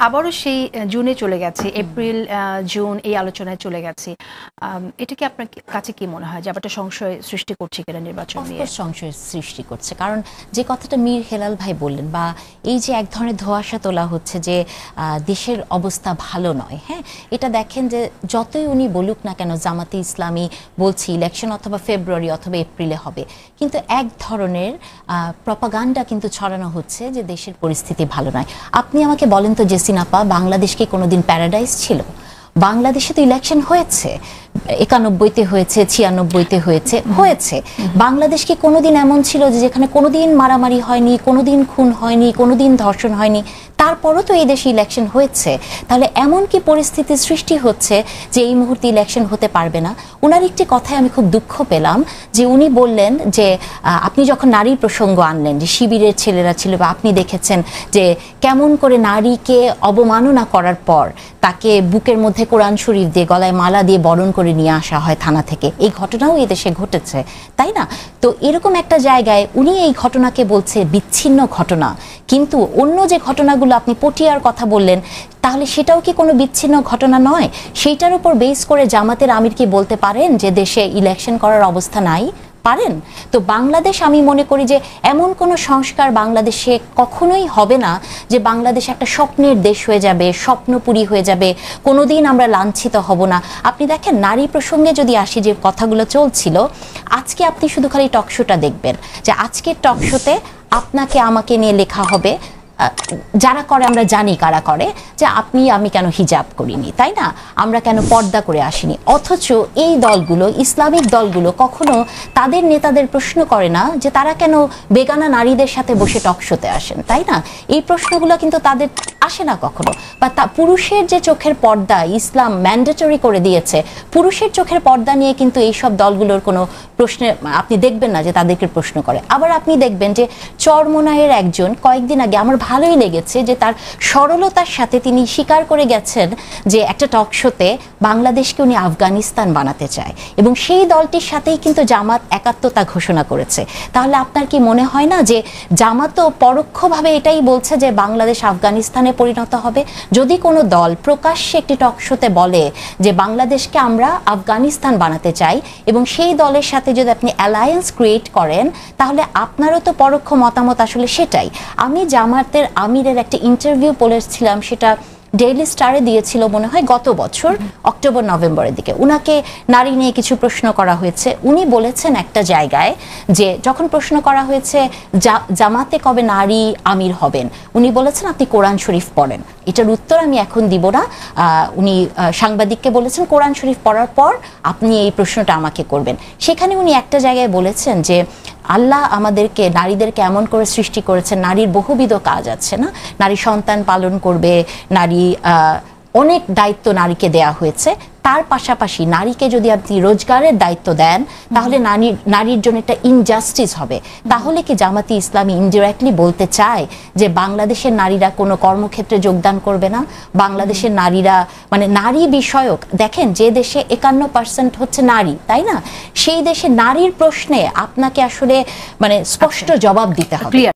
আবারও সেই জুনে চলে গেছে, এপ্রিল জুন এই আলোচনায় চলে গেছে। এটা কি আপনার কাছে কি মনে হয় যে আবার একটা সংশয় সৃষ্টি করছে কিনা নির্বাচন নিয়ে? সংশয় সৃষ্টি করছে, কারণ যে কথাটা মীর হেলাল ভাই বললেন, বা এই যে এক ধরনের ধোঁয়াশা তোলা হচ্ছে যে দেশের অবস্থা ভালো নয়। হ্যাঁ, এটা দেখেন যে যতই উনি বলুক না কেন, জামাতে ইসলামী বলছি ইলেকশন অথবা ফেব্রুয়ারি অথবা এপ্রিলে হবে, কিন্তু এক ধরনের প্রপাগান্ডা কিন্তু ছড়ানো হচ্ছে যে দেশের পরিস্থিতি ভালো নয়। আপনি আমাকে বলেন তো জেসিন আপা, বাংলাদেশ কি কোনোদিন প্যারাডাইস ছিল? বাংলাদেশে তো ইলেকশন হয়েছে, 91-তে হয়েছে, 96-তে হয়েছে। বাংলাদেশ কি কোনোদিন এমন ছিল যে যেখানে কোনোদিন মারামারি হয়নি, কোনোদিন খুন হয়নি, কোনোদিন ধর্ষণ হয়নি? তারপরও তো এই দেশে ইলেকশন হয়েছে। তাহলে এমন কি পরিস্থিতির সৃষ্টি হচ্ছে যে এই মুহূর্তে ইলেকশন হতে পারবে না? ওনার একটি কথায় আমি খুব দুঃখ পেলাম, যে উনি বললেন যে আপনি যখন নারীর প্রসঙ্গ আনলেন, যে শিবিরের ছেলেরা ছিল, বা আপনি দেখেছেন যে কেমন করে নারীকে অবমাননা করার পর তাকে বুকের মধ্যে কোরআন শরীফ দিয়ে, গলায় মালা দিয়ে বরণ করে নিয়ে আসা হয় থানা থেকে। এই ঘটনাও এই দেশে ঘটেছে, তাই না? তো এরকম একটা জায়গায় উনি এই ঘটনাকে বলছে বিচ্ছিন্ন ঘটনা, কিন্তু অন্য যে ঘটনাগুলো আপনি পটিয়ার কথা বললেন, তাহলে সেটাও কি কোনো বিচ্ছিন্ন ঘটনা নয়? সেইটার উপর বেস করে জামাতের আমির কি বলতে পারেন যে দেশে ইলেকশন করার অবস্থা নাই? পারেন? তো বাংলাদেশ, আমি মনে করি যে এমন কোনো সংস্কার বাংলাদেশে কখনোই হবে না যে বাংলাদেশ একটা স্বপ্নের দেশ হয়ে যাবে, স্বপ্নপুরী হয়ে যাবে, কোনোদিন আমরা লাঞ্ছিত হব না। আপনি দেখেন, নারী প্রসঙ্গে যদি আসি, যে কথাগুলো চলছিল, আজকে আপনি শুধু খালি টকশোটা দেখবেন, যে আজকের টকশোতে আপনাকে আমাকে নিয়ে লেখা হবে, যারা করে আমরা জানি কারা করে, যে আমি কেন হিজাব করিনি, তাই না, আমরা কেন পর্দা করে আসিনি। অথচ এই দলগুলো, ইসলামিক দলগুলো, কখনো তাদের নেতাদের প্রশ্ন করে না যে তারা কেন বেগানা নারীদের সাথে বসে টকশোতে আসেন, তাই না? এই প্রশ্নগুলো কিন্তু তাদের আসে না কখনো। বা পুরুষের যে চোখের পর্দা ইসলাম ম্যান্ডেটরি করে দিয়েছে, পুরুষের চোখের পর্দা নিয়ে কিন্তু এইসব দলগুলোর কোনো প্রশ্নে আপনি দেখবেন না যে তাদেরকে প্রশ্ন করে। আবার আপনি দেখবেন যে চরমোনাইয়ের একজন কয়েকদিন আগে, আমার ভালোই লেগেছে যে তার সরলতার সাথে তিনি স্বীকার করে গেছেন যে একটা টক শোতে বাংলাদেশকে উনি আফগানিস্তান বানাতে চায়, এবং সেই দলটির সাথেই কিন্তু জামাত একাত্মতা ঘোষণা করেছে। তাহলে আপনার কি মনে হয় না যে জামাতও পরোক্ষভাবে এটাই বলছে যে বাংলাদেশ আফগানিস্তানে পরিণত হবে? যদি কোনো দল প্রকাশ্যে একটি টক শোতে বলে যে বাংলাদেশকে আমরা আফগানিস্তান বানাতে চাই, এবং সেই দলের সাথে যদি আপনি অ্যালায়েন্স ক্রিয়েট করেন, তাহলে আপনারও তো পরোক্ষ মতামত আসলে সেটাই। আমি জামাতের আমিরের একটা ইন্টারভিউ পড়েছিলাম, সেটা ডেইলি স্টারে দিয়েছিল মনে হয় গত বছর অক্টোবর নভেম্বরের দিকে। উনাকে নারী নিয়ে কিছু প্রশ্ন করা হয়েছে। উনি বলেছেন একটা জায়গায়, যে যখন প্রশ্ন করা হয়েছে জামাতে কবে নারী আমির হবেন, উনি বলেছেন আপনি কোরআন শরীফ পড়েন। এটার উত্তর আমি এখন দিব না। উনি সাংবাদিককে বলেছেন কোরআন শরীফ পড়ার পর আপনি এই প্রশ্নটা আমাকে করবেন। সেখানে উনি একটা জায়গায় বলেছেন যে আল্লাহ আমাদেরকে, নারীদেরকে এমন করে সৃষ্টি করেছেন, নারীর বহুবিধ কাজ আছে না, নারী সন্তান পালন করবে, নারী অনেক দায়িত্ব নারীকে দেয়া হয়েছে। তার পাশাপাশি নারীকে যদি আপনি রোজগারের দায়িত্ব দেন, তাহলে নারীর জন্য একটা ইনজাস্টিস হবে। তাহলে কি জামাতি ইসলামী ইনডিরেক্টলি বলতে চায় যে বাংলাদেশের নারীরা কোনো কর্মক্ষেত্রে যোগদান করবে না? বাংলাদেশের নারীরা, মানে নারী বিষয়ক, দেখেন যে দেশে 51% হচ্ছে নারী, তাই না, সেই দেশে নারীর প্রশ্নে আপনাকে আসলে মানে স্পষ্ট জবাব দিতে হবে।